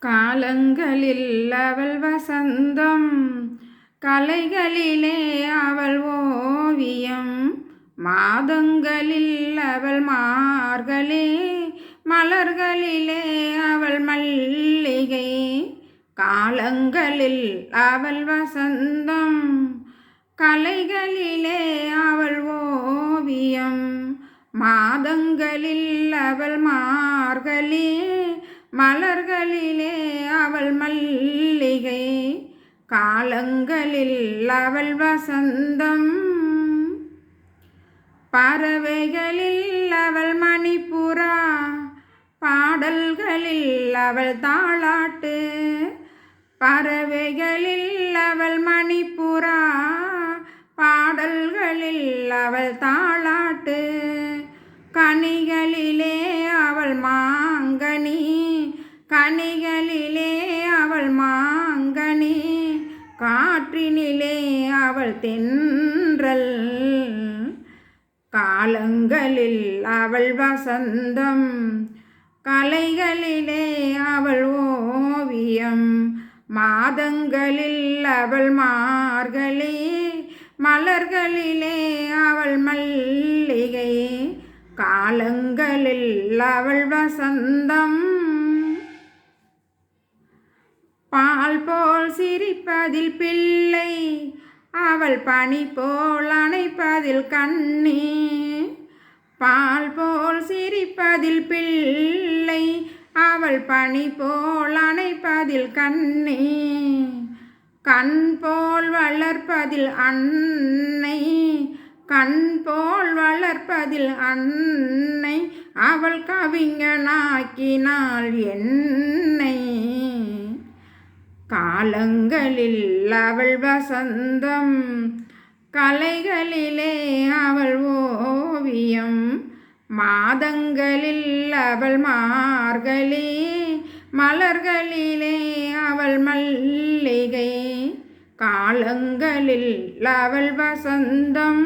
காலங்களில் அவள் வசந்தம், கலைகளிலே அவள் ஓவியம். மாதங்களில் அவள் மார்கழி, மலர்களிலே அவள் மல்லிகை. காலங்களில் அவள் வசந்தம், கலைகளிலே அவள் ஓவியம். மாதங்களில் அவள் மார்கழி, மலர்களிலே அவள் மல்லிகை. காலங்களில் அவள் வசந்தம், பறவைகளில் அவள் மணிப்புறா, பாடல்களில் அவள் தாலாட்டு. பறவைகளில் அவள் மணிப்புறா, பாடல்களில் அவள் தாலாட்டு. கனிகளிலே அவள் மாங்கனி, கனிகளிலே அவள் மாங்கனி. காற்றினிலே அவள் தென்றல். காலங்களில் அவள் வசந்தம், கலைகளிலே அவள் ஓவியம். மாதங்களில் அவள் மார்கழி, மலர்களிலே அவள் மல்லிகை. காலங்களில் அவள் வசந்தம், பால் போல் சிரிப்பதில் பிள்ளை, அவள் பனி போல் அணைப்பதில் கண்ணி. பால் போல் சிரிப்பதில் பிள்ளை, அவள் பனி போல் அணைப்பதில் கண்ணி. கண் போல் வளர்ப்பதில் அன்னை, கண் போல் வளர்ப்பதில் அன்னை. அவள் கவிஞனாக்கினாள் என்னை. காலங்களில் அவள் வசந்தம், கலைகளிலே அவள் ஓவியம். மாதங்களில் அவள் மார்கழி, மலர்களிலே அவள் மல்லிகை. காலங்களில் அவள் வசந்தம்.